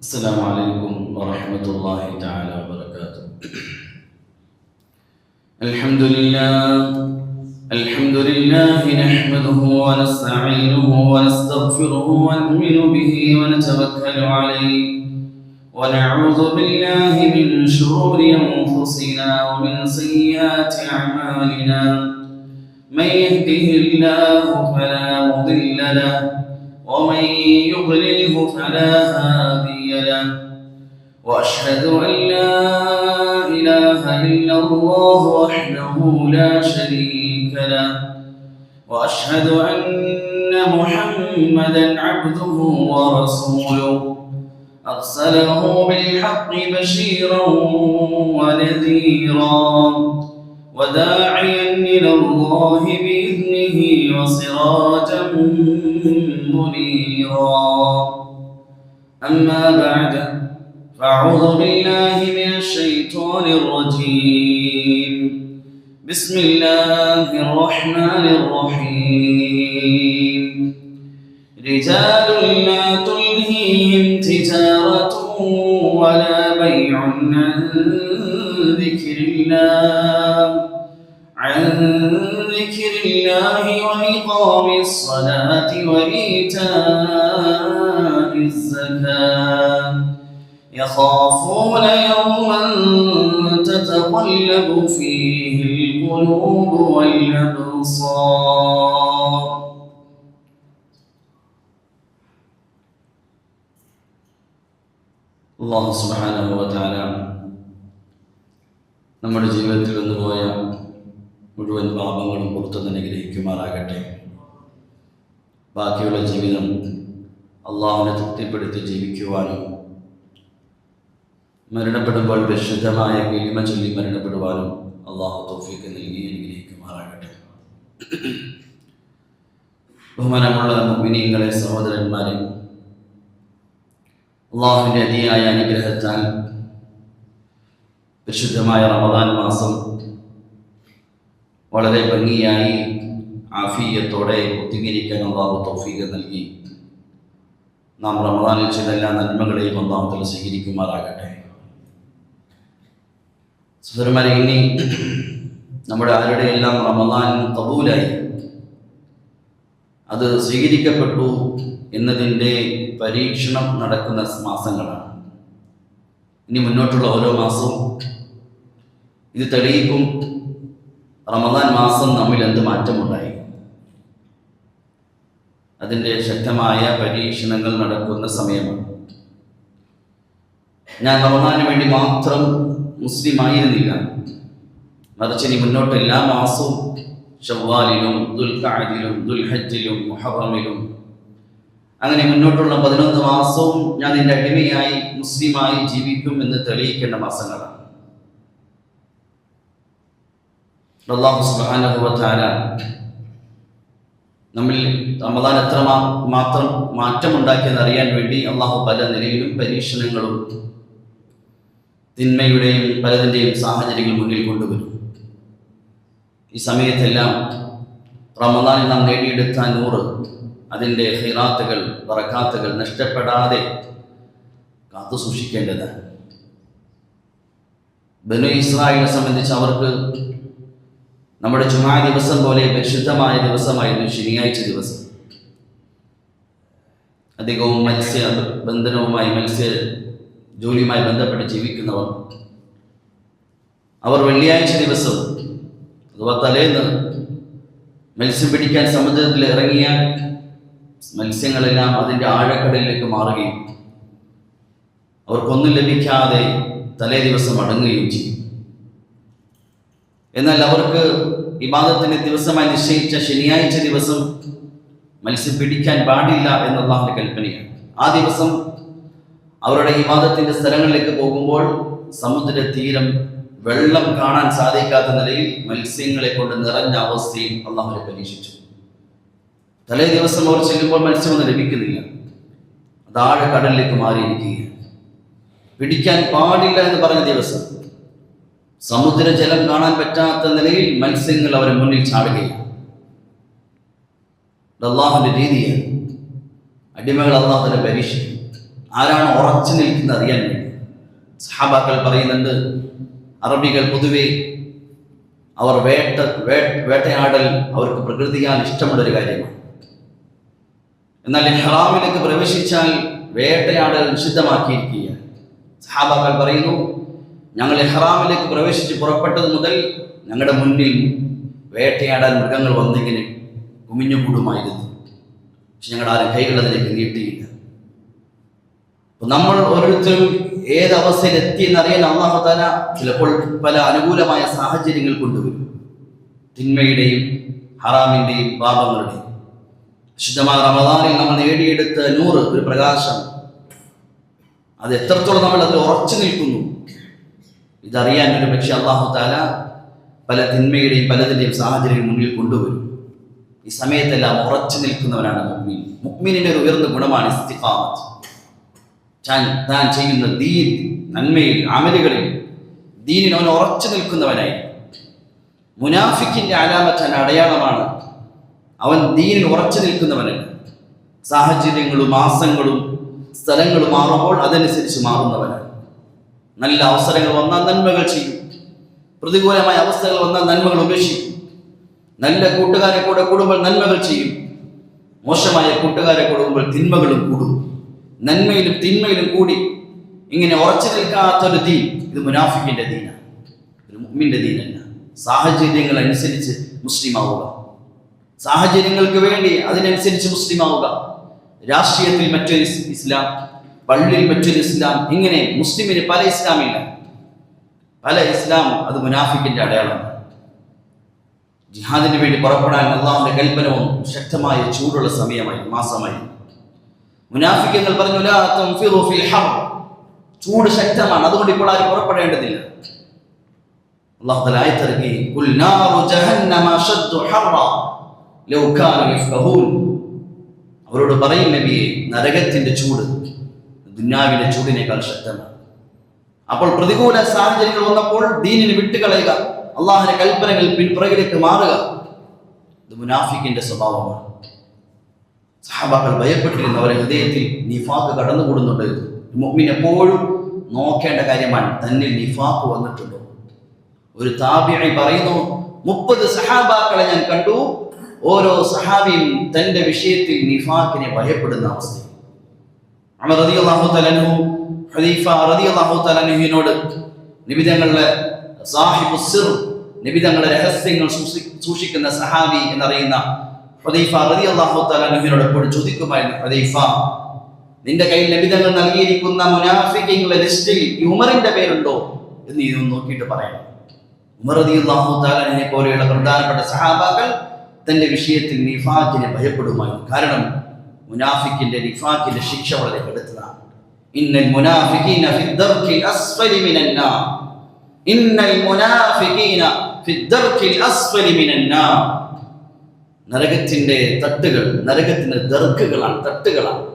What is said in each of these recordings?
السلام عليكم ورحمة الله تعالى وبركاته. الحمد لله نحمده ونستعينه ونستغفره ونؤمن به ونتوكل عليه ونعوذ بالله من شرور أنفسنا ومن سيئات أعمالنا. من يهده الله فلا مضل له ومن يضلله فلا هادي له، وأشهد أن لا إله إلا الله وحده لا شريك له، وأشهد أن محمدا عبده ورسوله أرسله بالحق بشيرا ونذيرا وداعيا إلى الله بإذنه وسراجا منيرا. أما بعد، فأعوذ بالله من الشيطان الرجيم. بسم الله الرحمن الرحيم. رجال لا تلهيهم تجارة ولا بيع عن ذكر الله وإقام الصلاة وإيتاء الزكاة يخافون يوما تتقلب فيه القلوب والأبصار. അല്ലാഹു സുബ്ഹാനഹു വ തആല നമ്മുടെ ജീവിതത്തിൽ വന്നുപോയ മുഴുവൻ പാപങ്ങളും പുറത്തു അനുഗ്രഹിക്കുമാറാകട്ടെ. ബാക്കിയുള്ള ജീവിതം അള്ളാഹുവിനെ തൃപ്തിപ്പെടുത്തി ജീവിക്കുവാനും മരണപ്പെടുമ്പോൾ പരിശുദ്ധമായ കലിമ ചൊല്ലി മരണപ്പെടുവാനും അള്ളാഹു തൗഫീഖ് നൽകി അനുഗ്രഹിക്കുമാറാകട്ടെ. ബഹുമാനമുള്ള മുഅ്മിനീങ്ങളെ, സഹോദരന്മാരെ, അള്ളാഹുവിൻ്റെ അതിയായ അനുഗ്രഹത്താൽ പരിശുദ്ധമായ റമദാൻ മാസം വളരെ ഭംഗിയായി ആഫിയത്തോടെ പൂർത്തീകരിക്കാൻ അള്ളാഹു തൗഫീഖ് നൽകി. നാം റമദാനിൽ ചെയ്ത എല്ലാ നന്മകളെയും അള്ളാഹു തആല സ്വീകരിക്കുമാറാകട്ടെ. സഹോദരന്മാരെ, ഇനി നമ്മുടെ ആരുടെയെല്ലാം റമദാൻ ഖബൂലായി, അത് സ്വീകരിക്കപ്പെട്ടു എന്നതിൻ്റെ പരീക്ഷണം നടക്കുന്ന മാസങ്ങളാണ്. ഇനി മുന്നോട്ടുള്ള ഓരോ മാസവും ഇത് തെളിയിക്കും റമദാൻ മാസം നമ്മിൽ എന്ത് മാറ്റമുണ്ടായി. അതിൻ്റെ ശക്തമായ പരീക്ഷണങ്ങൾ നടക്കുന്ന സമയമാണ്. ഞാൻ റമദാന് വേണ്ടി മാത്രം മുസ്ലിം ആയിരുന്നില്ല, മറിച്ച് ഇനി മുന്നോട്ട് എല്ലാ മാസവും ശവ്വാലിലും ദുൽഖഅദിലും ദുൽഹജ്ജിലും മുഹറമിലും അങ്ങനെ മുന്നോട്ടുള്ള 11 മാസവും ഞാൻ നിന്റെ അടിമയായി മുസ്ലിമായി ജീവിക്കും എന്ന് തെളിയിക്കേണ്ട മാസങ്ങളാണ്. അല്ലാഹു സുബ്ഹാനഹു വ തആല നമ്മിൽ റമദാൻ എത്ര മാത്രം മാറ്റമുണ്ടാക്കിയെന്ന് അറിയാൻ വേണ്ടി അള്ളാഹു പല നിലയിലും പരീക്ഷണങ്ങളും തിന്മയുടെയും പലതിൻ്റെയും സാഹചര്യങ്ങൾ മുന്നിൽ കൊണ്ടുവരും. ഈ സമയത്തെല്ലാം റമദാനിൽ നാം നേടിയെടുത്ത നൂറ്, അതിൻ്റെ ഖൈറാത്തുകൾ, ബറകാത്തുകൾ നഷ്ടപ്പെടാതെ കാത്തു സൂക്ഷിക്കേണ്ടതാണ്. ബനു ഇസ്രായേലിനെ സംബന്ധിച്ച് അവർക്ക് നമ്മുടെ ജുമാ ദിവസം പോലെ പരിശുദ്ധമായ ദിവസമായിരുന്നു ശനിയാഴ്ച ദിവസം. അധികവും മത്സ്യബന്ധനവുമായി മത്സ്യ ജോലിയുമായി ബന്ധപ്പെട്ട് ജീവിക്കുന്നവർ അവർ വെള്ളിയാഴ്ച ദിവസം അഥവാ തലേന്ന് മത്സ്യം പിടിക്കാൻ സമുദ്രത്തിൽ ഇറങ്ങിയാൽ മത്സ്യങ്ങളെല്ലാം അതിൻ്റെ ആഴക്കടലിലേക്ക് മാറുകയും അവർക്കൊന്നും ലഭിക്കാതെ തലേ ദിവസം മടങ്ങുകയും ചെയ്യും. എന്നാൽ അവർക്ക് ഇബാദത്തിന്റെ ദിവസമായി നിശ്ചയിച്ച ശനിയാഴ്ച ദിവസം മത്സ്യം പിടിക്കാൻ പാടില്ല എന്ന അല്ലാഹുവിന്റെ കൽപ്പനയാണ്. ആ ദിവസം അവരുടെ ഇബാദത്തിന്റെ സ്ഥലങ്ങളിലേക്ക് പോകുമ്പോൾ സമുദ്ര തീരം വെള്ളം കാണാൻ സാധിക്കാത്ത നിലയിൽ മത്സ്യങ്ങളെ കൊണ്ട് നിറഞ്ഞ അവസ്ഥയിൽ അല്ലാഹുവിനെ പരീക്ഷിച്ചു. തലേ ദിവസം അവർ ചെല്ലുമ്പോൾ മത്സ്യമൊന്നും ലഭിക്കുന്നില്ല, അതാഴ കടലിലേക്ക് മാറിയിരിക്കുകയാണ്. പിടിക്കാൻ പാടില്ല എന്ന് പറഞ്ഞ ദിവസം സമുദ്രജലം കാണാൻ പറ്റാത്ത നിലയിൽ മത്സ്യങ്ങൾ അവരെ മുന്നിൽ ചാടുകയാണ്. അള്ളാഹുവിൻ്റെ രീതിയാണ്. അടിമകൾ അള്ളാഹുവിനെ പരീക്ഷിക്കും. ആരാണ് ഉറച്ചു നിൽക്കുന്നത് അറിയാൻ വേണ്ടി. സഹാബാക്കൾ പറയുന്നുണ്ട്, അറബികൾ പൊതുവെ അവർ വേട്ടയാടൽ അവർക്ക് പ്രകൃതിയാൽ ഇഷ്ടമുള്ളൊരു കാര്യമാണ്. എന്നാൽ ഇഹ്റാമിലേക്ക് പ്രവേശിച്ചാൽ വേട്ടയാടൽ നിഷിദ്ധമാക്കിയിരിക്കുകയാണ്. സഹാബാക്കൾ പറയുന്നു, ഞങ്ങൾ ഇഹ്റാമിലേക്ക് പ്രവേശിച്ച് പുറപ്പെട്ടത് മുതൽ ഞങ്ങളുടെ മുന്നിൽ വേട്ടയാടാൻ മൃഗങ്ങൾ വന്നിങ്ങനെ കുമിഞ്ഞുകൂടുമായിരുന്നു. പക്ഷെ ഞങ്ങളുടെ ആരും കൈകൾ അതിലേക്ക് നീട്ടിയില്ല. നമ്മൾ ഓരോരുത്തരും ഏതവസ്ഥയിൽ എത്തിയെന്നറിയാൻ അല്ലാഹു തആല ചിലപ്പോൾ പല അനുകൂലമായ സാഹചര്യങ്ങൾ കൊണ്ടുവരും. തിന്മയുടെയും ഹറാമിൻ്റെയും പാപങ്ങളുടെയും. വിശുദ്ധമായ റമദാനിൽ നമ്മൾ നേടിയെടുത്ത നൂറ്, ഒരു പ്രകാശം, അത് എത്രത്തോളം നമ്മൾ അതിൽ ഉറച്ചു നിൽക്കുന്നു ഇതറിയാൻ ഒരു പക്ഷേ അല്ലാഹു തആല പല തിന്മയുടെയും പലതിൻ്റെയും സാഹചര്യം മുന്നിൽ കൊണ്ടുവരും. ഈ സമയത്തെല്ലാം ഉറച്ചു നിൽക്കുന്നവനാണ് മുഅ്മിൻ. മുഅ്മിനിന്റെ ഒരു ഉയർന്ന ഗുണമാണ് ഇസ്തിഖാമത്ത്. താൻ ചെയ്യുന്ന ദീൻ, നന്മയിൽ, അമലുകളിൽ ദീനിൽ അവൻ ഉറച്ചു നിൽക്കുന്നവനായി. മുനാഫിക്കിന്റെ അലാമത്താണ്, അടയാളമാണ് അവൻ ദീനിൽ ഉറച്ചു നിൽക്കുന്നവനല്ല. സാഹചര്യങ്ങളും മാസങ്ങളും സ്ഥലങ്ങളും മാറുമ്പോൾ അതനുസരിച്ച് മാറുന്നവനാണ്. നല്ല അവസരങ്ങൾ വന്നാൽ നന്മകൾ ചെയ്യും, പ്രതികൂലമായ അവസ്ഥകൾ വന്നാൽ നന്മകൾ ഉപേക്ഷിക്കും. നല്ല കൂട്ടുകാരെ കൂടെ കൂടുമ്പോൾ നന്മകൾ ചെയ്യും, മോശമായ കൂട്ടുകാരെ കൂടുമ്പോൾ തിന്മകളും കൂടും. നന്മയിലും തിന്മയിലും കൂടി ഇങ്ങനെ ഉറച്ചു നിൽക്കാത്തൊരു ദീൻ, ഇത് മുനാഫിക്കിന്റെ ദീനാണ്, ഒരു മുഅ്മിന്റെ ദീനല്ല. സാഹചര്യങ്ങൾ അനുസരിച്ച് മുസ്ലിം ആവുക, സാഹചര്യങ്ങൾക്ക് വേണ്ടി അതിനനുസരിച്ച് മുസ്ലിം ആവുക. രാഷ്ട്രീയത്തിൽ മറ്റൊരു ഇസ്ലാം, പള്ളിയിൽ മറ്റൊരു ഇസ്ലാം, ഇങ്ങനെ മുസ്ലിമിന് പല ഇസ്ലാമില്ല, പല ഇസ്ലാം. അത് മുനാഫിക്കിന്റെ അടയാളമാണ്. ജിഹാദിന് വേണ്ടി പുറപ്പെടാൻ അല്ലാഹുവിന്റെ കൽപ്പന വന്നു. ശക്തമായ ചൂടുള്ള സമയമായി, മാസമായി. മുനാഫിക്കുകൾ പറഞ്ഞു, ലാ തൻഫിറു ഫിൽ ഹർ, ചൂട് ശക്തമാണ്, അതുകൊണ്ട് ഇപ്പോൾ ആരും പുറപ്പെടേണ്ടതില്ല. അല്ലാഹു തആല ആയത്തിറക്കി, ഖുൽ നാറു ജഹന്നമ അശദ്ദു ഹർറ ലൗ കാനു യഫ്ഖഹൂൻ. അവരോട് പറയും നബിയെ, നരകത്തിന്റെ ചൂട് ദുനിയാവിന്റെ ചൂടിനേക്കാൾ ശക്തമാണ്. അപ്പോൾ പ്രതികൂല സാഹചര്യങ്ങൾ വന്നപ്പോൾ ദീനിനെ വിട്ടുകളയുക, അള്ളാഹുവിന്റെ കൽപ്പനകൾ പിൻപുറകിലേക്ക് മാറുക, ഇത് മുനാഫിക്കിന്റെ സ്വഭാവമാണ്. സഹാബാക്കൾ ഭയപ്പെട്ടിരുന്നു, അവരുടെ ഹൃദയത്തിൽ നിഫാഖ് കടന്നുകൂടുന്നുണ്ട്. മുഅ്മിൻ എപ്പോഴും നോക്കേണ്ട കാര്യമാണ്, തന്നിൽ നിഫാഖ് വന്നിട്ടുണ്ടോ. ഒരു താബിഈ പറയുന്നു, 30 സഹാബാക്കളെ ഞാൻ കണ്ടു, ഓരോ സഹാബിയും തന്റെ വിഷയത്തിൽ നിഫാഖിനെ ഭയപ്പെടുന്ന അവസ്ഥ. ഉമർ റളിയല്ലാഹു തആല അൻഹു, ഹുദൈഫ റളിയല്ലാഹു തആല അൻഹുവിനോട് നിബിതങ്ങളുടെ സാഹിബു സിർ, നിബിതങ്ങളുടെ രഹസ്യങ്ങൾ സൂക്ഷിക്കുന്ന സഹാബി എന്നറിയുന്ന ഹുദൈഫ റളിയല്ലാഹു തആല അൻഹുവിനോട് എപ്പോഴും ചോദിക്കുമായിരുന്നു, ഹുദൈഫ, നിന്റെ കയ്യിൽ നിബിതങ്ങൾ നൽകിയിരിക്കുന്ന മുനാഫിഖീങ്ങളുടെ ലിസ്റ്റിൽ ഈ ഉമറിന്റെ പേരുണ്ടോ എന്ന് ഇതൊന്ന് നോക്കിയിട്ട് പറയണം. ഉമർ റളിയല്ലാഹു തആല അൻഹുവിനെ പോലെയുള്ള പ്രധാനപ്പെട്ട സഹാബാക്കൾ തന്റെ വിഷയത്തിൽ നിഫാഖിനെ ഭയപ്പെടുമായിരുന്നു. കാരണം മുനാഫിക്കിന്റെ നിഫാഖിന്റെ ശിക്ഷ വളരെ കടുത്തതാണ്. ഇന്നൽ മുനാഫിഖീന ഫിദ്ദർകിൽ അസ്ഫലി മിനന്നാർ, ഇന്നൽ മുനാഫിഖീന ഫിദ്ദർകിൽ അസ്ഫലി മിനന്നാർ. നരകത്തിന്റെ തട്ടുകൾ, നരകത്തിന്റെ ദർക്കുകളാണ്, തട്ടുകളാണ്.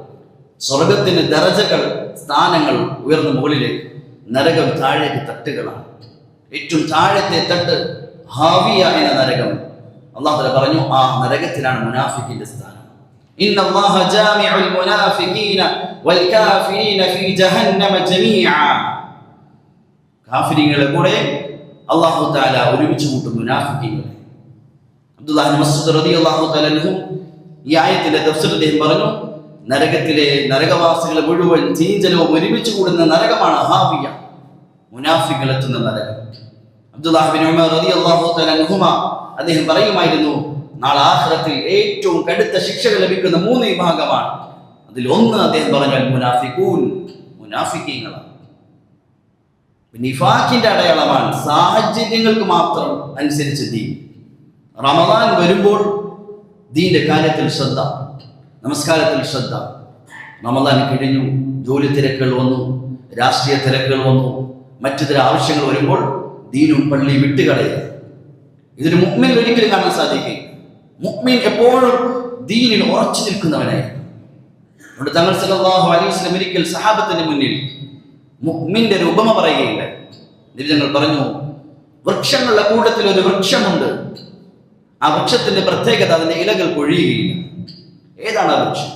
സ്വർഗത്തിന് ദറജകൾ, സ്ഥാനങ്ങൾ ഉയർന്ന മുകളിലേക്ക്, നരകം താഴേക്ക് തട്ടുകളാണ്. ഏറ്റവും താഴത്തെ തട്ട് ഹാവിയ എന്ന നരകം. അല്ലാഹു തആല പറഞ്ഞു, ആ നരകത്തിലാണ് മുനാഫിക്കിന്റെ സ്ഥാനം. ഇന്നല്ലാഹ ജാമിഉൽ മുനാഫിഖീന വൽ കാഫിരീന ഫീ ജഹന്നമ ജമീഅ. കാഫിരീങ്ങളെ കൂടെ അല്ലാഹു തആല ഒരുമിച്ച് കൂട്ടും മുനാഫിഖീങ്ങളെ. അബ്ദുല്ലാഹ് ഇബ്നു മസ്ഊദ് റളിയല്ലാഹു തആല അൻഹു ഈ ആയത്തിന്റെ തഫ്സീർ അദ്ദേഹം പറഞ്ഞു, നരകത്തിലെ നരകവാസികളെ മുഴുവൻ തീഞ്ചലവും ഒരുമിച്ച് കൂടുന്ന നരകമാണ് ഹാവിയ, മുനാഫിഖുകൾ എത്തുന്ന നരകം. അബ്ദുല്ലാഹ് ഇബ്നു ഉമർ റളിയല്ലാഹു തആല അൻഹുമ അദ്ദേഹം പറയുമായിരുന്നു, നാളെ ആഖിറത്തിൽ ഏറ്റവും കടുത്ത ശിക്ഷകൾ ലഭിക്കുന്ന 3 വിഭാഗമാണ്. അതിൽ ഒന്ന് അദ്ദേഹം പറഞ്ഞു, അൽ മുനാഫിഖൂൻ, മുനാഫിഖീങ്ങളാണ്. നിഫാഖിന്റെ അടയാളമാണ് സാഹചര്യങ്ങൾക്ക് മാത്രം അനുസരിച്ച് ദീൻ. റമദാൻ വരുമ്പോൾ ദീന്റെ കാര്യത്തിൽ ശ്രദ്ധ, നമസ്കാരത്തിൽ ശ്രദ്ധ. റമദാൻ കഴിഞ്ഞു, ജോലി തിരക്കുകൾ വന്നു, രാഷ്ട്രീയ തിരക്കുകൾ വന്നു, മറ്റു ചില ആവശ്യങ്ങൾ വരുമ്പോൾ ദീനും പള്ളി വിട്ടുകളയുക. ഇതൊരു മുഅ്മിൻ ഒരിക്കലും കാണാൻ സാധിക്കും. മുഅ്മിൻ എപ്പോഴും ദീനിൽ ഉറച്ചു നിൽക്കുന്നവനായിരുന്നു. അതുകൊണ്ട് തങ്ങൾ സല്ലല്ലാഹു അലൈഹി വസല്ലം ഒരിക്കൽ സഹാബത്തിന്റെ മുന്നിൽ മുഅ്മിന്റെ ഒരു ഉപമ പറയുകയുണ്ടായി. നബി പറഞ്ഞു, വൃക്ഷങ്ങളുടെ കൂട്ടത്തിൽ ഒരു വൃക്ഷമുണ്ട്, ആ വൃക്ഷത്തിന്റെ പ്രത്യേകത അതിന്റെ ഇലകൾ പൊഴിയുകയില്ല. ഏതാണ് ആ വൃക്ഷം?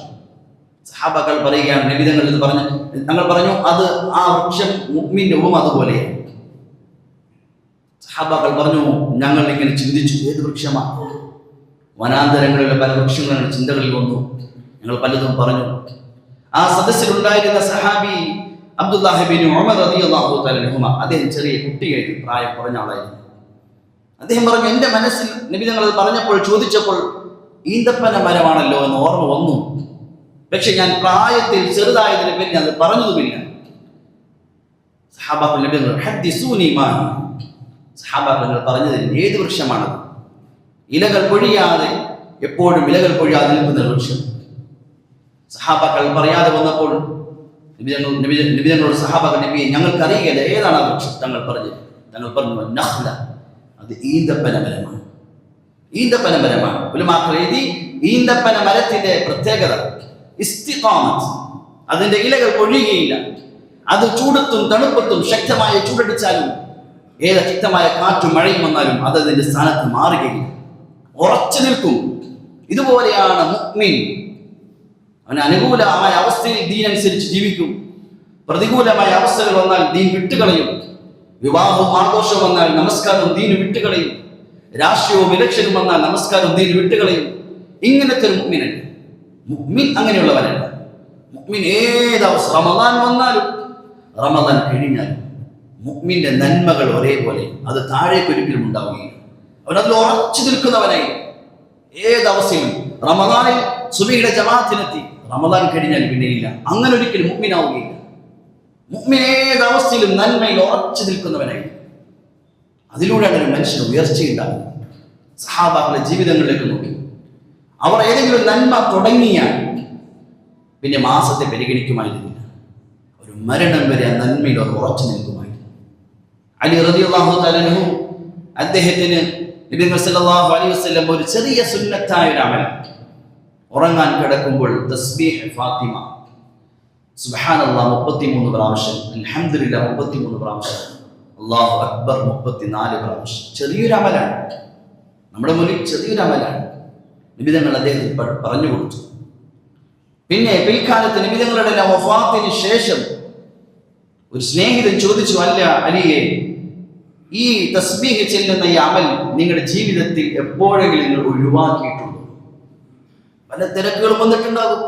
സഹാബാക്കൾ പറയുകയാണ്, നബി തങ്ങൾ ഇത് പറഞ്ഞു, തങ്ങൾ പറഞ്ഞു അത് ആ വൃക്ഷം മുഅ്മിന്റെ ഉപമ അതുപോലെയാണ്. സഹാബാക്കൾ പറഞ്ഞു, ഞങ്ങൾ ഇങ്ങനെ ചിന്തിച്ചു, ഏത് വൃക്ഷമാണ്? വനാന്തരങ്ങളിലെ പല വൃക്ഷങ്ങളുടെ ചിന്തകളിൽ വന്നു. ഞങ്ങൾ പലതും പറഞ്ഞു. ആ സദസ്സിലുണ്ടായിരുന്ന സഹാബി അബ്ദുല്ലാഹി ബിൻ ഉമർ റളിയല്ലാഹു തആല അൻഹുമ, അദ്ദേഹം ചെറിയ കുട്ടിയായിരുന്നു, പ്രായം കുറഞ്ഞ ആളായിരുന്നു. അദ്ദേഹം പറഞ്ഞു, എൻ്റെ മനസ്സിൽ നബി തങ്ങൾ അത് പറഞ്ഞപ്പോൾ ചോദിച്ചപ്പോൾ ഈന്തപ്പന മരമാണല്ലോ എന്ന് ഓർമ്മ വന്നു. പക്ഷെ ഞാൻ പ്രായത്തിൽ ചെറുതായതിനെ പറ്റി അത് പറഞ്ഞതുമില്ല. സഹാബാക്കൾ നബി തങ്ങൾ ഹദ്ദിസൂനി മാ, സഹാബാക്കൾ പറഞ്ഞതിൽ ഏത് വൃക്ഷമാണത്? ഇലകൾ പൊഴിയാതെ, എപ്പോഴും ഇലകൾ പൊഴിയാതെ നിൽക്കുന്ന വൃക്ഷം. സഹാബാക്കൾ പറയാതെ വന്നപ്പോൾ നബി തങ്ങളോട് സഹാബാക്കൾ, നബിയെ ഞങ്ങൾക്ക് അറിയില്ല ഏതാണ് ആ വൃക്ഷം. തങ്ങൾ പറഞ്ഞു നഖ്ല, അത് ഈന്തപ്പന മരമാണ്. ഈന്തപ്പന മരമാണ്. ഉലമാക്കൾ എഴുതി, ഈന്തപ്പന മരത്തിന്റെ പ്രത്യേകത ഇസ്തിഖാമത്ത്, അതിന്റെ ഇലകൾ പൊഴിയുകയില്ല. അത് ചൂടത്തും തണുപ്പത്തും ശക്തമായ ചൂടടിച്ചാലും ഏത് ശക്തമായ കാറ്റും മഴയും വന്നാലും അത് അതിന്റെ സ്ഥാനത്ത് മാറുകയില്ല, ഉറച്ചു നിൽക്കും. ഇതുപോലെയാണ് മുഅ്മിൻ. അവന് അനുകൂലമായ അവസ്ഥയിൽ ദീൻ അനുസരിച്ച് ജീവിക്കും. പ്രതികൂലമായ അവസ്ഥകൾ വന്നാൽ ദീൻ വിട്ടുകളയും. വിവാഹവും ആഘോഷവും വന്നാൽ നമസ്കാരവും ദീൻ വിട്ടുകളയും. രാഷ്ട്രീയവും ഇലക്ഷനും വന്നാൽ നമസ്കാരവും ദീൻ വിട്ടുകളയും. ഇങ്ങനത്തെ ഒരു മുഅ്മിനല്ല. മുഅ്മിൻ അങ്ങനെയുള്ളവനല്ല. മുഅ്മിൻ ഏതവസ്ഥ, റമദാൻ വന്നാലും റമദാൻ കഴിഞ്ഞാലും മുഅ്മിന്റെ നന്മകൾ ഒരേപോലെ, അത് താഴേക്കൊരിക്കലും ഉണ്ടാവുകയില്ല. അവനതിൽ ഉറച്ചു നിൽക്കുന്നവനായി ഏതവസ്ഥയിലും. റമദാനിൽ സുബഹിയുടെ ജമാഅത്തിനെത്തി, റമദാൻ കഴിഞ്ഞാൽ പിന്നെ ഇല്ല, അങ്ങനെ ഒരിക്കലും മുഅ്മിനാവുകയില്ല. മുഅ്മിൻ ഏതവസ്ഥയിലും നന്മയിൽ ഉറച്ചു നിൽക്കുന്നവനായി. അതിലൂടെയാണ് ഒരു മനുഷ്യന് ഉയർച്ചയുണ്ടാകുന്നത്. സഹാബാക്കളുടെ ജീവിതങ്ങളിലേക്ക് നോക്കി, അവർ ഏതെങ്കിലും നന്മ തുടങ്ങിയാൽ പിന്നെ മാസത്തെ പരിഗണിക്കുമായിരുന്നില്ല. ഒരു മരണം വരെ ആ നന്മയിൽ അവർ ഉറച്ചു നിൽക്കുമായിരുന്നു. അലി റളിയല്ലാഹു തആല അൻഹു, അദ്ദേഹത്തിന് നബി സല്ലല്ലാഹു അലൈഹി വസല്ലം ഒരു ചെറിയ സുന്നത്തായ ഒരു അമൽ, ഉറങ്ങാൻ കിടക്കുമ്പോൾ തസ്ബീഹ് ഫാത്തിമ സുബ്ഹാനല്ലാഹ് 33 പ്രാവശ്യം, അൽഹംദുലില്ലാഹ് 33 പ്രാവശ്യം, അല്ലാഹു അക്ബർ 34 പ്രാവശ്യം. ചെറിയൊരു അമലാണ്, നമ്മുടെ മുന്നിൽ ചെറിയൊരു അമലാണ്. നബി തങ്ങൾ അദ്ദേഹത്തിന് പറഞ്ഞു കൊടുത്തു. പിന്നെ പിൽക്കാലത്ത് നബി തങ്ങളുടെ വഫാത്തിന് ശേഷം ഒരു സ്നേഹിതൻ ചോദിച്ചു, അല്ല അലിയെ, ഈ തസ്ബീഹ് ചെല്ലുന്ന ഈ അമൽ നിങ്ങളുടെ ജീവിതത്തിൽ എപ്പോഴെങ്കിലും നിങ്ങൾ ഒഴിവാക്കിയിട്ടുണ്ടോ? പല തിരക്കുകളും വന്നിട്ടുണ്ടാകും.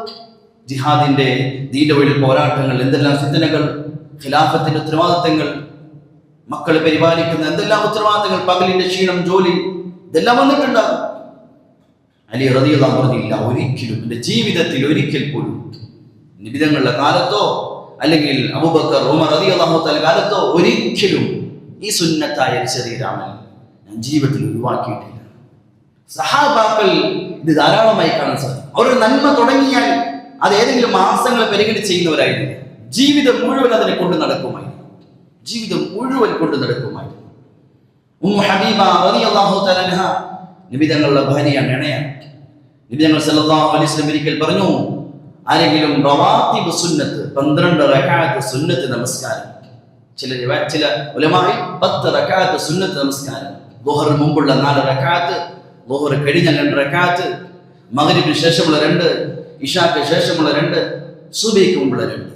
ജിഹാദിന്റെ, ദീന്റെ വഴിയിൽ പോരാട്ടങ്ങൾ, എന്തെല്ലാം ഫിത്നകൾ, ഖിലാഫത്തിന്റെ ഉത്തരവാദിത്തങ്ങൾ, മക്കളെ പരിപാലിക്കുന്ന എന്തെല്ലാം ഉത്തരവാദിത്തങ്ങൾ, പകലിന്റെ ക്ഷീണം, ജോലി, ഇതെല്ലാം വന്നിട്ടുണ്ടാകും. അലി റളിയല്ലാഹു അൻഹു പറഞ്ഞില്ല, ഒരിക്കലും എൻ്റെ ജീവിതത്തിൽ ഒരിക്കൽ പോലും നബി തങ്ങളുടെ കാലത്തോ അല്ലെങ്കിൽ അബൂബക്കർ, ഉമർ റളിയല്ലാഹു തആല കാലത്തോ ഒരിക്കലും ഈ സുന്നത്തായ ചെറിയ അമൽ ഞാൻ ജീവിതത്തിൽ ഒഴിവാക്കിയിട്ടില്ല. സഹാബാക്കൾ ഇത് ധാരാളമായി കാണാൻ സാധിക്കും. അവർ നന്മ തുടങ്ങിയാൽ അത് ഏതെങ്കിലും മാസങ്ങളെ പരിഗണിച്ച് ചെയ്യുന്നവരായിരുന്നു. ജീവിതം മുഴുവൻ അതിനെ കൊണ്ട് നടക്കുമായിരുന്നു. ഉമ്മു ഹബീബ റളിയല്ലാഹു തആല അൻഹ നബി തങ്ങളുടെ ഭാര്യയാണ്, ഇണയാണ്. നബി തങ്ങൾ സല്ലല്ലാഹു അലൈഹി വസല്ലം ഒരിക്കൽ പറഞ്ഞു, ആരെങ്കിലും റവാത്തിബ് സുന്നത്ത് 12 റക്അത്ത് സുന്നത്ത് നമസ്കാരം, ചില ഉലമാഇ 10 റക്അത്ത് സുന്നത്ത് നമസ്കാരം, ളുഹറിന് മുമ്പുള്ള 4 റക്അത്ത്, ളുഹർ കഴിഞ്ഞ 2 റക്അത്ത്, മഗ്രിബിന് ശേഷമുള്ള 2, ഇശാക്ക് ശേഷമുള്ള 2, സുബഹിക്ക് മുമ്പുള്ള 2.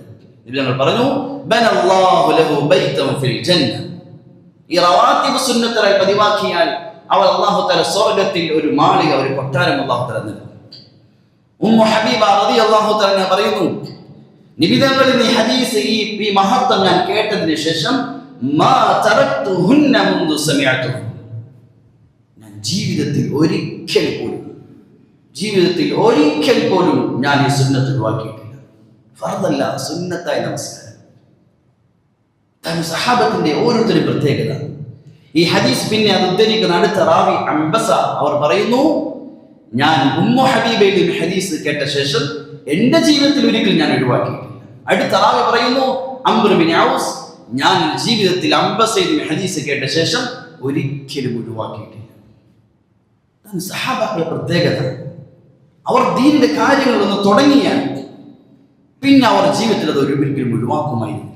നബി തങ്ങൾ പറഞ്ഞു, ബനല്ലാഹു ലഹു ബൈതൻ ഫിൽ ജന്ന. ഈ റവാത്തിബ് സുന്നത്തുകൾ പതിവാക്കിയാൽ അവൾ അല്ലാഹു തആല സ്വർഗ്ഗത്തിൽ ഒരു മാളിക, ഒരു കൊട്ടാരം അല്ലാഹു തആല നൽകും. ഉമ്മു ഹബീബ റളിയല്ലാഹു തആല പറയുന്നു, നബി തങ്ങളിൽ ഈ ഹദീസ്, ഈ മഹത്വം ഞാൻ കേട്ടതിന് ശേഷം മാ തറക്തുഹുന്ന മുൻദു സമിഅതുഹു, ഞാൻ ജീവിതത്തിൽ ഒരിക്കൽ പോലും ഞാൻ ഈ സുന്നത്ത് ഒഴിവാക്കിയിട്ടില്ല. ഫർദല്ല, സുന്നത്തായ നമസ്കാരം. സഹാബത്തിന്റെ ഓരോരുത്തരും പ്രത്യേകത. ഈ ഹദീസ് പിന്നെ അത് ഉദ്ധരിക്കുന്ന അടുത്ത റാവി അംബസ അവർ പറയുന്നു, ഞാൻ ഉമ്മു ഹബീബയിൽ നിന്ന് ഹദീസ് കേട്ട ശേഷം എന്റെ ജീവിതത്തിൽ ഒരിക്കലും ഞാൻ ഒഴിവാക്കിയിട്ടില്ല. അടുത്ത റാവി പറയുന്നു അംർ ബിൻ ഔസ്, ഞാൻ ജീവിതത്തിൽ അംബസയിൽ നിന്ന് ഹദീസ് കേട്ട ശേഷം ഒരിക്കലും ഒഴിവാക്കിയിട്ടില്ല. സഹാബാക്കളുടെ പ്രത്യേകത, അവർ ദീനിന്റെ കാര്യങ്ങൾ ഒന്ന് തുടങ്ങിയാൽ പിന്നെ അവർ ജീവിതത്തിൽ അത് ഒരിക്കലും ഒഴിവാക്കുമായിരുന്നു.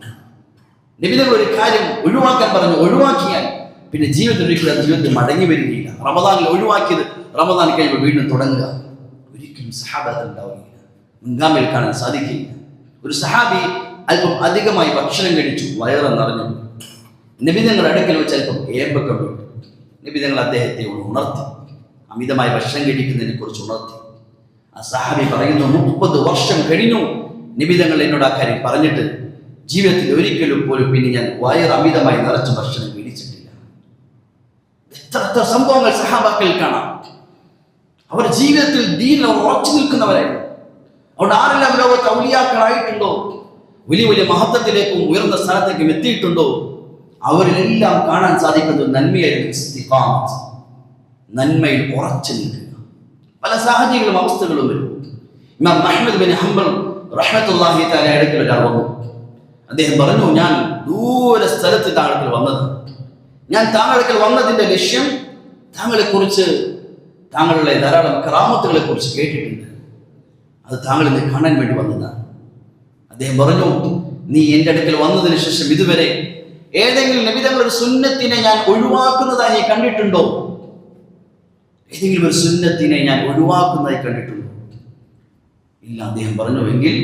നബി തങ്ങൾ ഒരു കാര്യം ഒഴിവാക്കാൻ പറഞ്ഞു, ഒഴിവാക്കിയാൽ പിന്നെ ജീവിതത്തിൽ ഒരിക്കലും ജീവിതത്തിൽ മടങ്ങി വരികയില്ല. റമദാനിൽ ഒഴിവാക്കിയത് റമദാൻ കഴിയുമ്പോൾ വീണ്ടും തുടങ്ങുക, ഒരിക്കലും സഹാബത്ത് ഉണ്ടാവുകയില്ല. മുൻഗാമിയിൽ കാണാൻ സാധിക്കില്ല. ഒരു സഹാബി അല്പം അധികമായി ഭക്ഷണം കഴിച്ചു, വയറ് നിറഞ്ഞു. നബി തങ്ങളുടെ അടുക്കൽ വെച്ച് അല്പം ഏമ്പക്കം വീട്ടു. നബി തങ്ങൾ അദ്ദേഹത്തെ ഉണർത്തി, അമിതമായി ഭക്ഷണം കഴിക്കുന്നതിനെ കുറിച്ച് ഉണർത്തി. ആ സഹാബി പറയുന്നു, 30 വർഷം കഴിഞ്ഞു നബി തങ്ങൾ എന്നോട് ആ കാര്യം പറഞ്ഞിട്ട്, ജീവിതത്തിൽ ഒരിക്കലും പോലും പിന്നെ ഞാൻ വയറ് അമിതമായി നിറച്ച് ഭക്ഷണം കഴിച്ചിട്ടില്ല. എത്ര സംഭവങ്ങൾ സഹാബാക്കളിൽ കാണാം. അവർ ജീവിതത്തിൽ ദീനിൽ ഉറച്ചു നിൽക്കുന്നവരായിരുന്നു. അവിടെ ആരെല്ലാം ലോകത്ത് ഔലിയാക്കളായിട്ടുണ്ടോ, വലിയ വലിയ മഹത്വത്തിലേക്കും ഉയർന്ന സ്ഥലത്തേക്കും എത്തിയിട്ടുണ്ടോ, അവരിലെല്ലാം കാണാൻ സാധിക്കുന്നത് നന്മയായിരുന്നു. ഇസ്തിഖാമത്ത്, നന്മയിൽ ഉറച്ചു നിൽക്കുക. പല സാഹചര്യങ്ങളും അവസ്ഥകളും വരും. ഇമാം അഹ്മദ് ബിൻ ഹംബൽ റഹ്മത്തുള്ളാഹി തആല അടുക്കൽ ഒരാൾ വന്നു. അദ്ദേഹം പറഞ്ഞു, ഞാൻ ദൂര സ്ഥലത്ത് താങ്കൾക്ക് വന്നത്, ഞാൻ താങ്കൾക്ക് വന്നതിന്റെ ലക്ഷ്യം താങ്കളെ കുറിച്ച്, താങ്കളുടെ ധാരാളം കറാമത്തുകളെ കുറിച്ച് കേട്ടിട്ടുണ്ട്, അത് താങ്കളെ കാണാൻ വേണ്ടി വന്നതാണ്. അദ്ദേഹം പറഞ്ഞു, നീ എൻ്റെ അടുക്കൽ വന്നതിന് ശേഷം ഇതുവരെ ഏതെങ്കിലും നബി തങ്ങളുടെ ഒരു സുന്നത്തിനെ ഞാൻ ഒഴിവാക്കുന്നതായി നീ കണ്ടിട്ടുണ്ടോ? ഏതെങ്കിലും ഒരു സുന്നത്തിനെ ഞാൻ ഒഴിവാക്കുന്നതായി കണ്ടിട്ടുണ്ടോ? ഇല്ല. അദ്ദേഹം പറഞ്ഞു, എങ്കിൽ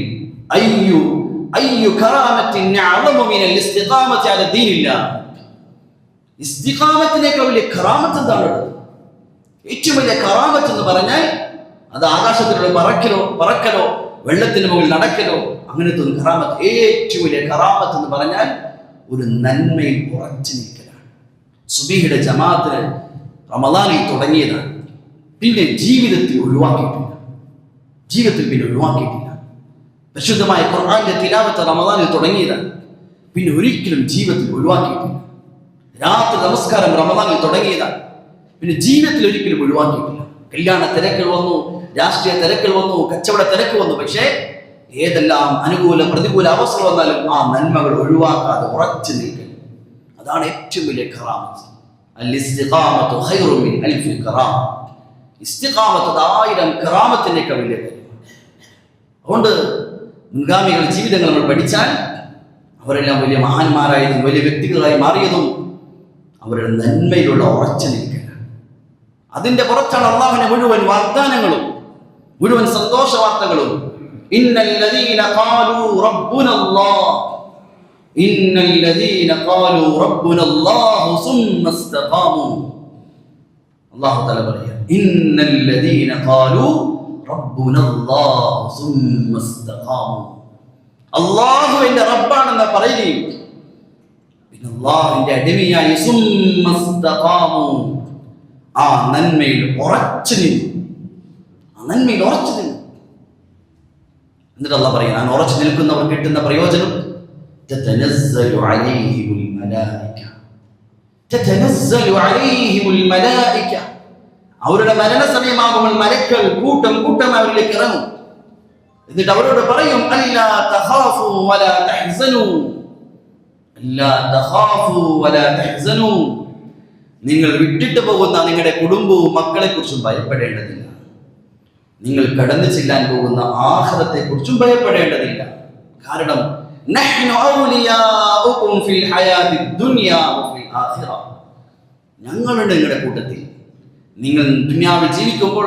അയ്യു കറാമത്തിൻ അഅ്ളമു മിനൽ ഇസ്തിഖാമത്തി അല ദീനില്ലാ. ഇസ്തിഖാമത്തിനേക്കാൾ വലിയ കറാമത്ത് എന്താണുള്ളത്? ഏറ്റവും വലിയ കറാമത്ത് എന്ന് പറഞ്ഞാൽ അത് ആകാശത്തിലൂടെ പറക്കലോ വെള്ളത്തിന് മുകളിൽ നടക്കലോ അങ്ങനത്തെ ഒരു കറാമത്ത്. ഏറ്റവും വലിയ കറാമത്ത് എന്ന് പറഞ്ഞാൽ ഒരു നന്മയിൽ ഉറച്ചു നിൽക്കലാണ്. സുബഹിയുടെ ജമാഅത്തിന് റമദാനിൽ തുടങ്ങിയതാണ്, പിന്നെ ജീവിതത്തിൽ ഒഴിവാക്കിയിട്ടില്ല. പരിശുദ്ധമായ ഖുർആന്റെ തിലാവത്ത് റമദാനിൽ തുടങ്ങിയതാണ്, പിന്നെ ഒരിക്കലും ജീവിതത്തിൽ ഒഴിവാക്കിയിട്ടില്ല. രാത്രി നമസ്കാരം റമദാനിൽ തുടങ്ങിയതാണ്, പിന്നെ ജീവിതത്തിൽ ഒരിക്കലും ഒഴിവാക്കിയിട്ടില്ല. കല്യാണ തിരക്കുകൾ വന്നു, രാഷ്ട്രീയ തിരക്കുകൾ വന്നു, കച്ചവട തിരക്ക് വന്നു, പക്ഷേ ഏതെല്ലാം അനുകൂല പ്രതികൂല അവസ്ഥ വന്നാലും ആ നന്മകൾ ഒഴിവാക്കാതെ ഉറച്ചു നിൽക്കൽ, അതാണ് ഏറ്റവും വലിയ കറാമത്ത്. അൽ-ഇസ്തിഖാമത്തു ഖൈറുൻ മിൻ അൽഫി കറാമ. ഇസ്തിഖാമത്ത് 1000 കറാമത്തിനേക്കാൾ വലിയ കാര്യമാണ്. അതുകൊണ്ട് മുൻഗാമികളുടെ ജീവിതങ്ങൾ നമ്മൾ പഠിച്ചാൽ അവരെല്ലാം വലിയ മഹാന്മാരായതും വലിയ വ്യക്തികളായി മാറിയതും അവരുടെ നന്മയിലുള്ള ഉറച്ചു നിൽക്കലാണ്. അതിന്റെ പുറത്താണ് അള്ളാഹുവിന്റെ മുഴുവൻ വാഗ്ദാനങ്ങളും, മുഴുവൻ സന്തോഷ വാർത്തകളും. ഇന്നല്ലദീന ഖാലൂ റബ്ബുനല്ലാഹ്, ഇന്നല്ലദീന ഖാലൂ റബ്ബുനല്ലാഹു സുമ്മ ഇസ്തഖാമു. അല്ലാഹു തആല പറയാ, ഇന്നല്ലദീന ഖാലൂ റബ്ബുനല്ലാഹു സുമ്മ ഇസ്തഖാമു. അല്ലാഹു എന്റെ റബ്ബാണെന്ന് പറയുകയും പിന്നെ അല്ലാഹുവിന്റെ അടിമയായി സുമ്മ ഇസ്തഖാമു, ആ നന്മയിൽ ഉറച്ചു നിന്നു. എന്നിട്ട് അല്ലാഹു പറയുന്നു, ആ ഉറച്ചു നിൽക്കുന്നവർ കിട്ടുന്ന പ്രയോജനം തതനസ്സലു അലൈഹിമുൽ മലായിക. അവരുടെ മരണ സമയമാകുമ്പോൾ മലക്കൾ കൂട്ടം അവരിലേക്ക് ഇറങ്ങും. എന്നിട്ട് അവരോട് പറയും, അല്ലാ തഖാഫു വലാ തഹ്സനു, നിങ്ങൾ വിട്ടിട്ട് പോകുന്ന നിങ്ങളുടെ കുടുംബവും മക്കളെ കുറിച്ചും ഭയപ്പെടേണ്ടതില്ല, നിങ്ങൾ കടന്നു ചെല്ലാൻ പോകുന്ന ആഖിറത്തെ കുറിച്ചും ഭയപ്പെടേണ്ടതില്ല. കാരണം നഹ്നു ഔലിയാഉകും ഫിൽ ഹയാത്തി ദുനിയാ വഫിൽ ആഖിറ, ഞങ്ങളുടെ നിങ്ങളുടെ കൂട്ടത്തിൽ നിങ്ങൾ ദുനിയാവിൽ ജീവിക്കുമ്പോൾ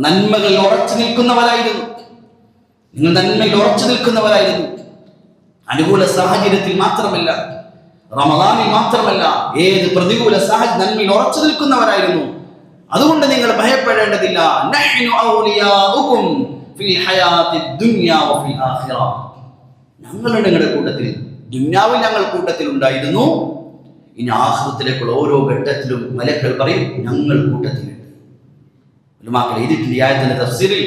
നന്മകളിൽ ഉറച്ചു നിൽക്കുന്നവരായിരുന്നു. അനുകൂല സാഹചര്യത്തിൽ മാത്രമല്ല, റമദാനിൽ മാത്രമല്ല, ഏത് പ്രതികൂല സാഹചര്യം നന്മയിൽ ഉറച്ചു നിൽക്കുന്നവരായിരുന്നു. അതുകൊണ്ട് നിങ്ങൾ ഭയപ്പെടേണ്ടതില്ല. നഹ്നു ഔലിയാഉകും ഫിൽ ഹയാത്തി ദുനിയാ വഫിൽ ആഖിറ, ഞങ്ങളുടെ നിങ്ങളുടെ കൂട്ടത്തിൽ, ദുനിയാവിൽ ഞങ്ങൾ കൂട്ടത്തിൽ ഉണ്ടായിരുന്നു, ഇനി ആഖിറത്തിലേക്കുള്ള ഓരോ ഘട്ടത്തിലും മലക്കുകൾ പറയും ഞങ്ങൾ കൂട്ടത്തിലുണ്ട്. ഉലമാക്കൾ എഴുതിയിട്ടുണ്ട് ഈ ആയത്തിന്റെ തഫ്സീറിൽ,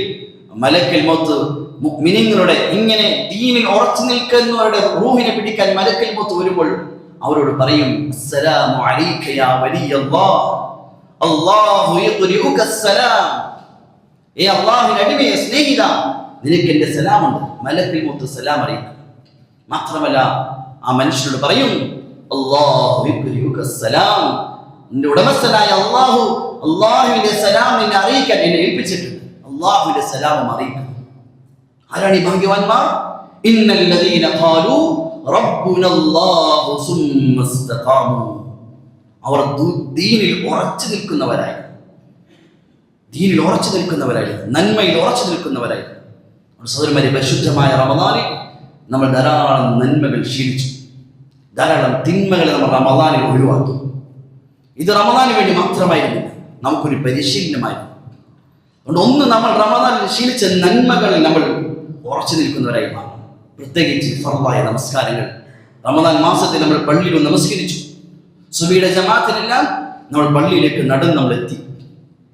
മലക്കൽ മൗത്ത് മുഅ്മിനീങ്ങളുടെ ഇങ്ങനെ ദീനിൽ ഉറച്ചു നിൽക്കുന്നവരുടെ റൂഹിനെ പിടിക്കാൻ മലക്കൽ മൗത്ത് വരുമ്പോൾ അവരോട് പറയും, അസ്സലാമു അലൈക യാ വലിയല്ലാഹ്, അല്ലാഹു യഖ്രിഉക അസ്സലാം. ഏ അല്ലാഹുവിന്റെ അടിമയെ സ്നേഹിത, നിനക്ക് എൻ്റെ സലാമുണ്ട്. മലക്കൽ മൗത്ത് സലാം അറിയിക്കും. മാത്രമല്ല ആ മനുഷ്യനോട് പറയും, അല്ലാഹു യഖ്രിഉക അസ്സലാം, നിന്റെ ഉടമസ്ഥനായ അല്ലാഹുവിന്റെ സലാം നിന്നെ അറിയിക്കാൻ എന്നെ ഏൽപ്പിച്ചിട്ടുണ്ട്. അല്ലാഹുവിന്റെ സലാം അറിയിക്കും. ആരാണ് ഈ ഭാഗ്യവാന്മാർ? ഇന്നല്ലദീന ഖാലൂ റബ്ബുനല്ലാഹു സുമ്മ ഇസ്തഖാമു, അവർ ദീനിൽ ഉറച്ചു നിൽക്കുന്നവരായി, നന്മയിൽ ഉറച്ചു നിൽക്കുന്നവരായി. സഹോദരന്മാരെ, പരിശുദ്ധമായ റമദാനിൽ നമ്മൾ ധാരാളം നന്മകൾ ശീലിച്ചു, ധാരാളം തിന്മകളെ നമ്മൾ റമദാനിൽ ഒഴിവാക്കി. ഇത് റമദാന് വേണ്ടി മാത്രമായിരുന്നില്ല, നമുക്കൊരു പരിശീലനമായിരുന്നു. അതുകൊണ്ട് ഒന്ന്, നമ്മൾ റമദാനിൽ ശീലിച്ച നന്മകളിൽ നമ്മൾ ഉറച്ചു നിൽക്കുന്നവരായി മാറും. പ്രത്യേകിച്ച് ഫർളായ നമസ്കാരങ്ങൾ റമദാൻ മാസത്തിൽ നമ്മൾ പള്ളിയിൽ നമസ്കരിച്ചു. സുബഹിയുടെ ജമാഅത്തിനെല്ലാം നമ്മൾ പള്ളിയിലേക്ക് നടന്ന് നമ്മൾ എത്തി.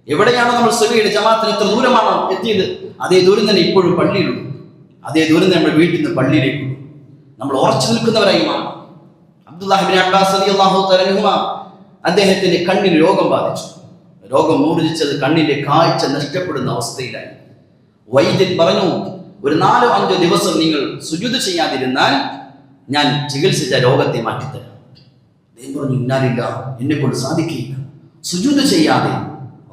എവിടെയാണോ നമ്മൾ സുബഹിയുടെ ജമാഅത്തിന് എത്ര ദൂരമാണോ എത്തിയത്, അതേ ദൂരം തന്നെ ഇപ്പോഴും പള്ളിയിലുള്ളൂ. അതേ ദൂരം തന്നെ നമ്മൾ വീട്ടിൽ നിന്ന് പള്ളിയിലേക്കുള്ളൂ. നമ്മൾ ഉറച്ചു നിൽക്കുന്നവരായി മാറും. അബ്ദുല്ലാഹി ഇബ്നു അബ്ബാസ് റളിയല്ലാഹു തആല അൻഹുമാ, അദ്ദേഹത്തിന്റെ കണ്ണിന് രോഗം ബാധിച്ചു. രോഗം മൂർച്ഛിച്ചത് കണ്ണിന്റെ കാഴ്ച നഷ്ടപ്പെടുന്ന അവസ്ഥയിലായി. വൈദ്യൻ പറഞ്ഞു, ഒരു 4-5 ദിവസം നിങ്ങൾ സുജൂദ് ചെയ്യാതിരുന്നാൽ ഞാൻ ചികിത്സിച്ച രോഗത്തെ മാറ്റിത്തരാം. അദ്ദേഹം പറഞ്ഞു, ഇന്നാലില്ല, എന്നെ കൊണ്ട് സാധിക്കില്ല. സുജൂദ് ചെയ്യാതെ,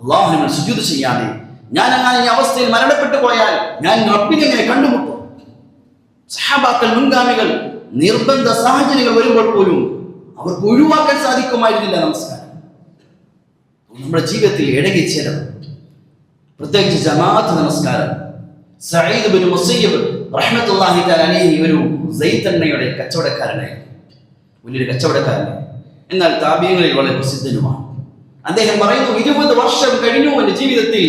അല്ലാഹുവിനെ സുജൂദ് ചെയ്യാതെ ഞാൻ അങ്ങനെ ഈ അവസ്ഥയിൽ മരണപ്പെട്ടു പോയാൽ ഞാൻ റബ്ബിനെ എങ്ങനെ കണ്ടുമുട്ടും? സഹാബാക്കൾ, മുൻഗാമികൾ നിർബന്ധ സാഹചര്യങ്ങൾ വരുമ്പോൾ പോലും അവർക്ക് ഒഴിവാക്കാൻ സാധിക്കുമായിരുന്നില്ല നമസ്കാരം. നമ്മുടെ ജീവിതത്തിൽ ഇടകിച്ചേരണം, പ്രത്യേകിച്ച് ജമാഅത്ത് നമസ്കാരം. സഈദ് ഇബ്നു മുസയ്യിബ് റഹ്മത്തുള്ളാഹി തആല അലൈഹി ഒരു സൈതണ്ണയുടെ കച്ചവടക്കാരനായിരുന്നു, വലിയൊരു കച്ചവടക്കാരനായിരുന്നു. എന്നാൽ താബിഈങ്ങളിൽ വളരെ പ്രസിദ്ധനുമാണ്. അദ്ദേഹം പറയുന്നു, 20 വർഷം കഴിഞ്ഞു എൻ്റെ ജീവിതത്തിൽ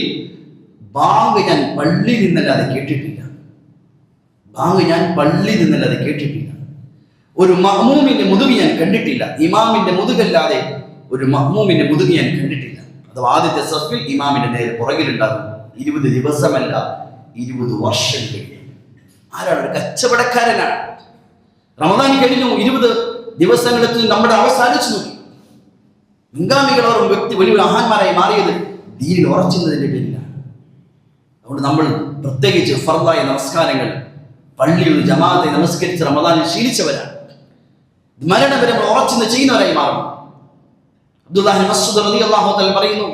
ബാങ്ക് ഞാൻ പള്ളിയിൽ നിന്നല്ലാതെ കേട്ടിട്ടില്ല. ബാങ്ക് ഞാൻ പള്ളിയിൽ നിന്നല്ലാതെ കേട്ടിട്ടില്ല. ഒരു മഅ്മൂമിന്റെ മുതുക് ഞാൻ കണ്ടിട്ടില്ല. ഇമാമിന്റെ മുതുകല്ലാതെ ഒരു മഅ്മൂമിന്റെ മുതുക് ഞാൻ കണ്ടിട്ടില്ല. അഥവാ ആദ്യത്തെ സഫിൽ ഇമാമിന്റെ നേരെ പുറകിലുണ്ടാകും. 20 ദിവസമല്ല, 20 വർഷം കഴിഞ്ഞു. ആരാണ്? ഒരു കച്ചവടക്കാരനാണ്. റമദാൻ കഴിഞ്ഞു, 20 ദിവസങ്ങളെത്തി നമ്മുടെ അവസാനിച്ചു നോക്കി. മുൻഗാമികളോറും വ്യക്തി വലിയ മഹാന്മാരായി മാറിയത് ദീനിൽ ഉറച്ചുന്നതിന്റെ പേരിലാണ്. അതുകൊണ്ട് നമ്മൾ പ്രത്യേകിച്ച് ഫർളായ നമസ്കാരങ്ങൾ പള്ളിയിൽ ജമാഅത്തെ നമസ്കരിച്ച് റമദാനിൽ ശീലിച്ചവരാണ്. മരണം വരെ നമ്മൾ ഉറച്ചു ചെയ്യുന്നവരായി മാറും. അബ്ദുല്ലാഹി മസ്ഊദ് റളിയല്ലാഹു തആല പറയുന്നു,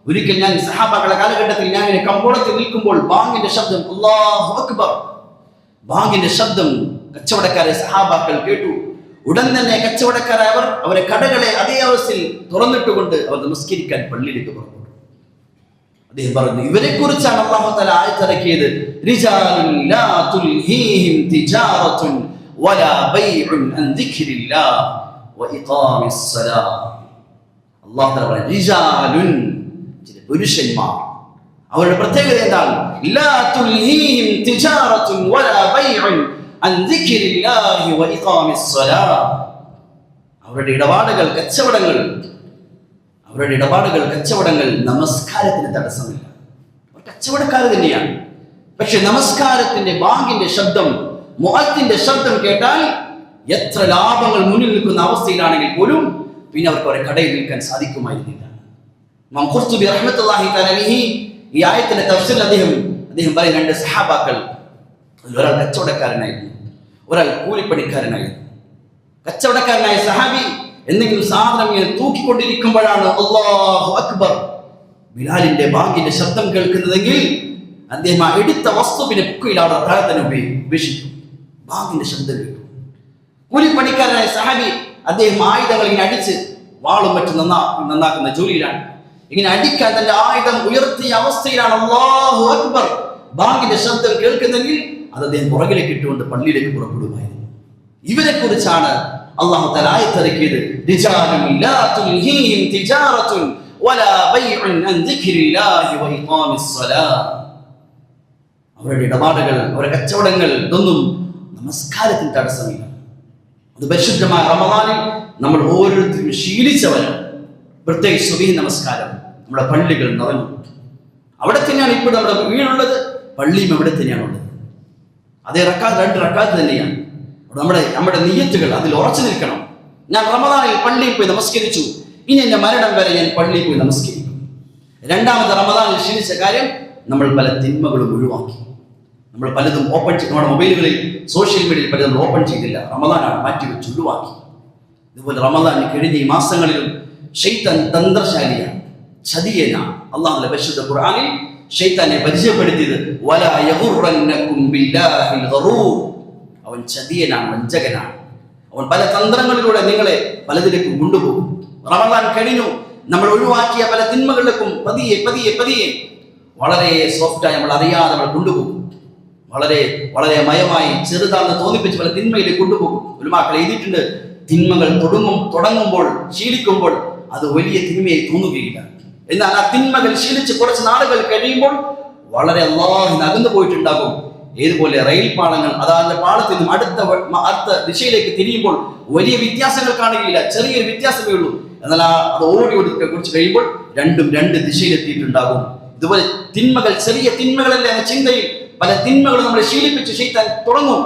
ഒരിക്കൽ ഞാൻ സഹാബാക്കളുടെ കാലഘട്ടത്തിൽ ഞാൻ ഇങ്ങനെ കമ്പോളത്തിൽ നിൽക്കുമ്പോൾ ബാങ്കിന്റെ ശബ്ദം, അല്ലാഹു അക്ബർ, ബാങ്കിന്റെ ശബ്ദം കച്ചവടക്കാരെ സഹാബാക്കൾ കേട്ടു. ഉടൻ തന്നെ കച്ചവടക്കാരായ അവരെ കടകളെ അതേ അവസ്ഥയിൽ തുറന്നിട്ടുകൊണ്ട് അവർ നമസ്കരിക്കാൻ പള്ളിയിലേക്ക് പുറപ്പെട്ടു. അദ്ദേഹം പറഞ്ഞു, ഇവരെ കുറിച്ചാണ് അല്ലാഹു തആല ആയത്തിറക്കിയത്, റിജാലുൻ ലാ തുൽഹീഹിം തിജാറത്തുൻ വലാ ബൈഉൻ അൻ ദിക്രില്ലാഹ് വഇഖാമിസ് സ്വലാഹ്. അല്ലാഹു തആല പറഞ്ഞു, റിജാലുൻ, ചില പുരുഷന്മാർ, അവരുടെ പ്രത്യേകത എന്താണ്? ലാ തുൽഹീഹിം തിജാറത്തുൻ വലാ ബൈഉൻ അൻ ദിക്രില്ലാഹി വഇഖാമിസ് സ്വലാഹ്. അവരുടെ ഇടപാടുകൾ, കച്ചവടങ്ങൾ നമസ്കാരത്തിന് തടസ്സമില്ല. അവർ കച്ചവടക്കാർ തന്നെയാണ്. പക്ഷെ നമസ്കാരത്തിന്റെ ബാങ്കിന്റെ ശബ്ദം, മുഅദ്ദിന്റെ ശബ്ദം കേട്ടാൽ എത്ര ലാഭങ്ങൾ മുന്നിൽ നിൽക്കുന്ന അവസ്ഥയിലാണെങ്കിൽ പോലും പിന്നെ അവർക്ക് അവരെ കടയിൽ നിൽക്കാൻ സാധിക്കുമായിരുന്നില്ല. ഇമാം ഖുർത്തുബി റഹ്മത്തുള്ളാഹി തആല അലൈഹി ഈ ആയത്തിന്റെ തഫ്സീറിൽ അദ്ദേഹം പറയും, 2 സഹാബാക്കൾ, ഒരാൾ കച്ചവടക്കാരനായിരുന്നു, ഒരാൾ കൂലിപ്പണിക്കാരനായിരുന്നു. കച്ചവടക്കാരനായ സഹാബി എന്തെങ്കിലും സാധനം ഇങ്ങനെ തൂക്കിക്കൊണ്ടിരിക്കുമ്പോഴാണ് അല്ലാഹു അക്ബർ, ബിലാലിന്റെ ബാങ്കിന്റെ ശബ്ദം കേൾക്കുന്നതെങ്കിൽ അദ്ദേഹം ആ എടുത്ത വസ്തുവിനെ പൊക്കയിലവിടെ താഴെ ഉപേക്ഷിക്കും. ബാങ്കിന്റെ ശബ്ദം കേട്ടു. കൂലിപ്പണിക്കാരനായ സഹാബി അദ്ദേഹം ആയുധങ്ങൾ ഇങ്ങനെ അടിച്ച്, വാളും മറ്റും നന്നാക്കുന്ന ജോലിയിലാണ്. ഇങ്ങനെ അടിക്കാൻ തന്റെ ആയുധം ഉയർത്തിയ അവസ്ഥയിലാണ് അല്ലാഹു അക്ബർ, ബാങ്കിന്റെ ശബ്ദം കേൾക്കുന്നെങ്കിൽ അത് അദ്ദേഹം പുറകിലേക്ക് ഇട്ടുകൊണ്ട് പള്ളിയിലേക്ക് പുറപ്പെടുമായിരുന്നു. ഇവരെ കുറിച്ചാണ് അല്ലാഹു തആല ആയത്തിറക്കിയത്, റിജാലുൻ ലാ തുൽഹീഹിം തിജാറത്തുൻ വലാ ബൈഉൻ അൻ ദിക്രില്ലാഹി വഇഖാമിസ് സ്വലാഹ്. അവരുടെ ഇടപാടുകൾ, അവരുടെ കച്ചവടങ്ങൾ, ഇതൊന്നും നമസ്കാരത്തിന് തടസ്സമില്ല. അത് പരിശുദ്ധമായ റമദാനിൽ നമ്മൾ ഓരോരുത്തരും ശീലിച്ചവരാണ്. പ്രത്യേകിച്ച് സുബഹി നമസ്കാരം നമ്മുടെ പള്ളികൾ നിറഞ്ഞു. അവിടെ തന്നെയാണ് ഇപ്പോൾ നമ്മുടെ വീടുള്ളത്, പള്ളിയും അവിടെ തന്നെയാണുള്ളത്. അതേ റക്കാത്ത്, 2 റക്കാത്ത് തന്നെയാണ്. നമ്മുടെ നിയ്യത്തുകൾ അതിൽ ഉറച്ചു നിൽക്കണം. ഞാൻ റമദാനിൽ പള്ളിയിൽ പോയി നമസ്കരിച്ചു, ഇനി എൻ്റെ മരണം വരെ ഞാൻ പള്ളിയിൽ പോയി നമസ്കരിക്കും. രണ്ടാമത്തെ റമദാനിൽ ശീലിച്ച കാര്യം, നമ്മൾ പല തിന്മകളും ഒഴിവാക്കി. നമ്മൾ പലതും ഓപ്പൺ ചെയ്ത്, നമ്മുടെ മൊബൈലുകളിൽ സോഷ്യൽ മീഡിയയിൽ പലതും ഓപ്പൺ ചെയ്തില്ല, റമദാനാണ് മാറ്റിവെച്ച് ഒഴിവാക്കി. ഇതുപോലെ റമദാനിൽ കഴിഞ്ഞ ഈ മാസങ്ങളിലും ശൈത്താൻ തന്ത്രശാലിയാണ്, ചതിയനാണ്. അല്ലാഹുവിന്റെ പരിശുദ്ധ ഖുർആനിൽ ശൈത്താനെ പരിചയപ്പെടുത്തിയത്, വലാ യഗുറന്നകും ബില്ലാഹിൽ ഗറൂർ, അവൻ ചതിയനാണ്, വഞ്ചകനാണ്. അവൻ പല തന്ത്രങ്ങളിലൂടെ നിങ്ങളെ പലതിലേക്കും കൊണ്ടുപോകും. റമദാൻ കഴിഞ്ഞു, നമ്മൾ ഒഴിവാക്കിയ പല തിന്മകളിലേക്കും പതിയെ വളരെ സോഫ്റ്റായി നമ്മൾ അറിയാതെ നമ്മൾ കൊണ്ടുപോകും. വളരെ വളരെ മയമായി ചെറുതാണെന്ന് തോന്നിപ്പിച്ച് പല തിന്മയിലേക്ക് കൊണ്ടുപോകും. ഉലമാക്കൾ എഴുതിയിട്ടുണ്ട്, തിന്മകൾ തുടങ്ങുമ്പോൾ ശീലിക്കുമ്പോൾ അത് വലിയ തിന്മയായി തോന്നുകയില്ല. എന്നാൽ ആ തിന്മകൾ ശീലിച്ച് കുറച്ച് നാളുകൾ കഴിയുമ്പോൾ വളരെ അല്ലാഹുവിന് അകന്നു പോയിട്ടുണ്ടാകും. ഏതുപോലെ റെയിൽ പാളങ്ങൾ അതായത് പാളത്തിൽ നിന്നും അടുത്ത ദിശയിലേക്ക് തിരിയുമ്പോൾ വലിയ വ്യത്യാസങ്ങൾ കാണുകയില്ല, ചെറിയൊരു വ്യത്യാസമേ ഉള്ളൂ. എന്നാൽ അത് ഓടി കുറിച്ച് കഴിയുമ്പോൾ രണ്ടും രണ്ട് ദിശയിലെത്തിയിട്ടുണ്ടാകും. ഇതുപോലെ തിന്മകൾ ചെറിയ തിന്മകളല്ല എന്ന ചിന്തയിൽ പല തിന്മകളും നമ്മളെ ശീലിപ്പിച്ച് ശൈത്താൻ തുടങ്ങും.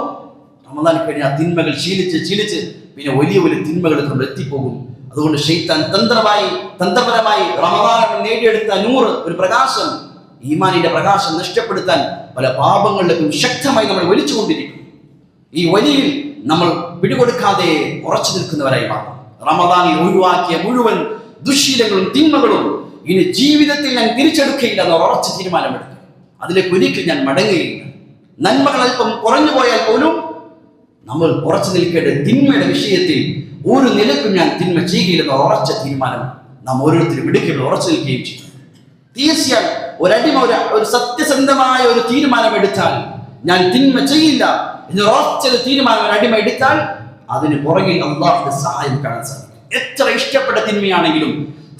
റമദാൻ കഴിഞ്ഞ ആ തിന്മകൾ ശീലിച്ച് പിന്നെ വലിയ വലിയ തിന്മകൾ നമ്മൾ എത്തിപ്പോകും. അതുകൊണ്ട് ശൈത്താൻ തന്ത്രപരമായി റമദാൻ നേടിയെടുത്ത നൂറ് ഒരു പ്രകാശം, ഈമാനിന്റെ പ്രകാശം നഷ്ടപ്പെടുത്താൻ പല പാപങ്ങളിലേക്കും ശക്തമായി നമ്മൾ വലിച്ചുകൊണ്ടിരിക്കും. ഈ വലിയിൽ നമ്മൾ പിടികൊടുക്കാതെ ഉറച്ചു നിൽക്കുന്നവരായി മാറും. റമദാനിൽ ഒഴിവാക്കിയ മുഴുവൻ ദുശ്ശീലങ്ങളും തിന്മകളും ഇനി ജീവിതത്തിൽ ഞാൻ തിരിച്ചെടുക്കുകയില്ല എന്ന ഉറച്ച തീരുമാനമെടുക്കും. അതിലേക്ക് ഒരിക്കലും ഞാൻ മടങ്ങുകയില്ല. നന്മകൾ അല്പം കുറഞ്ഞു പോയാൽ പോലും നമ്മൾ ഉറച്ചു നിൽക്കേണ്ട തിന്മയുടെ വിഷയത്തിൽ ഒരു നിലക്കും ഞാൻ തിന്മ ചെയ്യുകയില്ലെന്ന ഉറച്ച തീരുമാനം നാം ഓരോരുത്തരും എടുക്കുകയും ഉറച്ചു നിൽക്കുകയും ചെയ്യും. തീർച്ചയായും ഒരടിമ ഒരു സത്യസന്ധമായ ഒരു തീരുമാനം എടുത്താൽ ഞാൻ തിന്മ ചെയ്യില്ല എന്ന് ഉറച്ചൊരു തീരുമാനം ഒരു അടിമ എടുത്താൽ അതിന് പുറകിൽ അല്ലാഹുവിന്റെ സഹായം കാണാൻ സാധിക്കും. എത്ര ഇഷ്ടപ്പെട്ട തിന്മയാണെങ്കിലും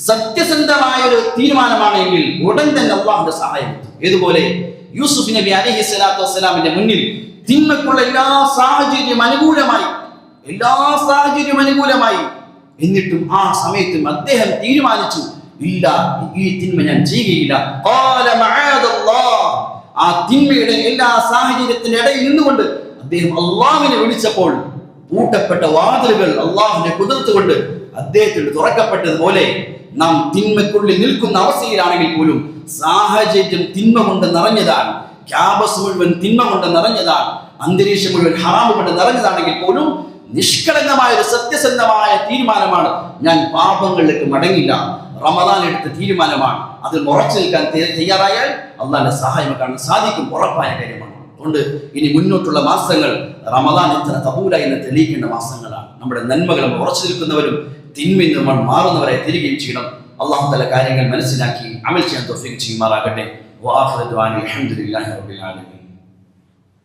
സത്യസന്ധമായ ഒരു തീരുമാനമാണെങ്കിൽ ഉടൻ തന്നെ അല്ലാഹുവിന്റെ സഹായം എത്തും. ഏതുപോലെ യൂസുഫ് നബി അലൈഹിസ്സലാത്തു വസ്സലാമിന്റെ മുന്നിൽ തിന്മക്കുള്ള എല്ലാ സാഹചര്യം അനുകൂലമായി എന്നിട്ടും ആ സമയത്തും അദ്ദേഹം തീരുമാനിച്ചു, ഇല്ല, ഈ തിന്മ ഞാൻ ചെയ്യുകയില്ല. ആ തിന്മയുടെ എല്ലാ സാഹചര്യത്തിന്റെ ഇടയിൽ നിന്നുകൊണ്ട് അദ്ദേഹം അള്ളാഹുവിനെ വിളിച്ചപ്പോൾ പൂട്ടപ്പെട്ട വാതിലുകൾ അള്ളാഹുവിനെ കുതിർത്തുകൊണ്ട് അദ്ദേഹത്തിന് തുറക്കപ്പെട്ടതുപോലെ നാം തിന്മയ്ക്കുള്ളിൽ നിൽക്കുന്ന അവസ്ഥയിലാണെങ്കിൽ പോലും സാഹചര്യം തിന്മ കൊണ്ട് നിറഞ്ഞതാണ്, ക്യാമ്പസ് മുഴുവൻ തിന്മ കൊണ്ട് നിറഞ്ഞതാണ്, അന്തരീക്ഷം മുഴുവൻ ഹറാമ് കൊണ്ട് നിറഞ്ഞതാണെങ്കിൽ പോലും നിഷ്കളങ്കമായ ഒരു സത്യസന്ധമായ തീരുമാനമാണ്, ഞാൻ പാപങ്ങളിലേക്ക് മടങ്ങില്ല, റമദാൻ എടുത്ത തീരുമാനമാണ്. അതിൽ ഉറച്ചു നിൽക്കാൻ തയ്യാറായാൽ അള്ളാഹിന്റെ സഹായം കാണാൻ സാധിക്കും, ഉറപ്പായ കാര്യമാണ്. അതുകൊണ്ട് ഇനി മുന്നോട്ടുള്ള മാസങ്ങൾ റമദാൻ എത്ര കബൂലായി എന്ന് തെളിയിക്കേണ്ട മാസങ്ങളാണ്. നമ്മുടെ നന്മകൾ ഉറച്ചു നിൽക്കുന്നവരും തിന്മയിൽ നമ്മൾ മാറുന്നവരെ തിരികെയും ചെയ്യണം. അല്ലാഹു തആല കാര്യങ്ങൾ മനസ്സിലാക്കി അമൽ ചെയ്യാൻ തൗഫീഖ് ചെയ്യുമാറാകട്ടെ. വആഖിറു ദുആനി അൽഹംദുലില്ലാഹി റബ്ബിൽ ആലമീൻ.